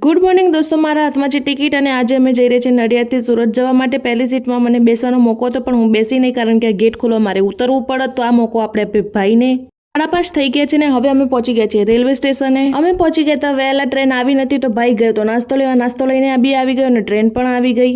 Good morning દોસ્તો, મારા હાથમાં છે ટિકિટ અને આજે અમે જઈ રહ્યા છીએ નડિયાદથી સુરત જવા માટે. પહેલી સીટમાં મને બેસવાનો મોકો હતો પણ હું બેસી નહીં, કારણ કે ગેટ ખોલવા મારે ઉતરવું પડે. તો આ મોકો આપણે ભાઈને 5:30 થઈ ગયા છે ને હવે અમે પહોંચી ગયા છીએ રેલવે સ્ટેશને. અમે પહોંચી ગયા હતા વહેલા, ટ્રેન આવી નથી તો ભાઈ ગયો તો નાસ્તો લેવા. નાસ્તો લઈને બી આવી ગયો અને ટ્રેન પણ આવી ગઈ.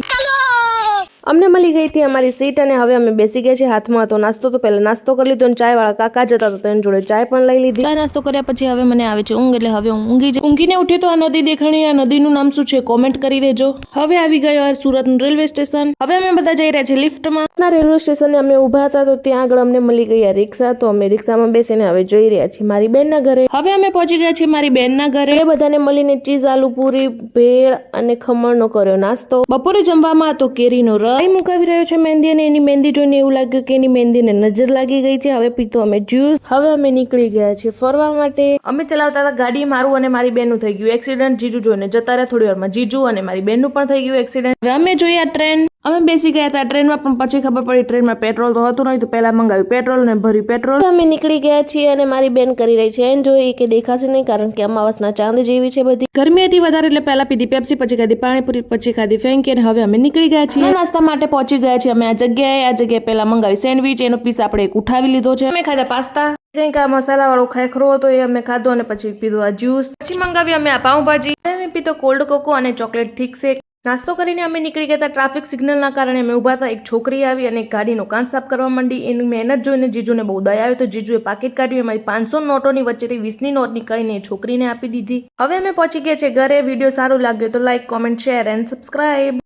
અમને મળી ગઈ હતી અમારી સીટ અને હવે અમે બેસી ગયા છીએ. હાથમાં હતો નાસ્તો તો પહેલા નાસ્તો કરી લીધો અને ચાય વાળા કાકા જતા તો તેની જોડે ચાય પણ લઈ લીધી. ચાય નાસ્તો કર્યા પછી હવે મને આવે છે ઊંઘ, એટલે હવે હું ઊંઘીને ઉઠી તો આ નદી દેખાણી. આ નદીનું નામ શું છે કોમેન્ટ કરી દેજો. હવે આવી ગયો સુરતનું રેલવે સ્ટેશન. હવે અમે બધા જઈ રહ્યા છીએ લિફ્ટમાં. ના રેલવે સ્ટેશને અમે ઊભા હતા તો ત્યાં આગળ અમને મળી ગઈ રિક્ષા, તો અમે રિક્ષામાં બેસીને હવે જઈ રહ્યા છીએ મારી બેનના ઘરે. હવે અમે પહોંચી ગયા છીએ મારી બેનના ઘરે. એ બધાને મળીને ચીઝ આલુ પૂરી, ભેળ અને ખમણનો કર્યો નાસ્તો. બપોરે જમવામાં હતો કેરીનો રસ. ભાઈ મુકાવી રહ્યો છે મહેંદી અને એની મહેંદી જોઈને એવું લાગ્યું કે એની મહેંદીને નજર લાગી ગઈ છે. હવે પીતો અમે જ્યુસ. હવે અમે નીકળી ગયા છીએ ફરવા માટે. અમે ચલાવતા હતા ગાડી, મારું અને મારી બેનનું થઈ ગયું એક્સિડન્ટ. જીજુ જોઈને જતા રહ્યા. થોડી વારમાં જીજુ અને મારી બેનનું પણ થઈ ગયું એક્સિડન્ટ. હવે અમે જોઈએ આ ટ્રેન. અમે બેસી ગયા હતા ટ્રેનમાં, પણ પછી ખબર પડી ટ્રેનમાં પેટ્રોલ તો હતું નહીં, તો પહેલા મંગાવ્યું પેટ્રોલ અને ભર્યું પેટ્રોલ. અમે નીકળી ગયા છીએ અને મારી બેન કરી રહી છે એન્જોય, કે દેખાશે નહીં કારણ કે અમાવાસના ચાંદ જેવી છે બધી. ગરમી હતી વધારે એટલે પહેલા પીધી પેપ્સી, પછી ખાધી પાણીપુરી, પછી ખાધી ફેંકી અને હવે અમે નીકળી ગયા છીએ નાસ્તા માટે. પહોંચી ગયા છીએ અમે આ જગ્યાએ પહેલા મંગાવી સેન્ડવિચ, એનો પીસ આપણે એક ઉઠાવી લીધો છે. અમે ખાધા પાસ્તા, કંઈક આ મસાલા વાળો ખાખરો હતો એ અમે ખાધો અને પછી પીધો આ જ્યુસ. પછી મંગાવી અમે આ પાઉંભાજી. અમે પીધો કોલ્ડ કોકો અને ચોકલેટ થીક શેક. નાસ્તો કરીને અમે નીકળી ગયા હતા. ટ્રાફિક સિગ્નલના કારણે અમે ઊભા હતા. એક છોકરી આવી અને ગાડીનો કાચ સાફ કરવા માંડી. એની મહેનત જોઈને જીજુને બહુ દયા આવી, તો જીજુએ પાકીટ કાઢ્યું. એમાં 500 નોટોની વચ્ચેથી 20ની નોટ નીકળીને છોકરીને આપી દીધી. હવે અમે પહોંચી ગયા છે ઘરે. વિડીયો સારો લાગ્યો તો like, comment, share and subscribe.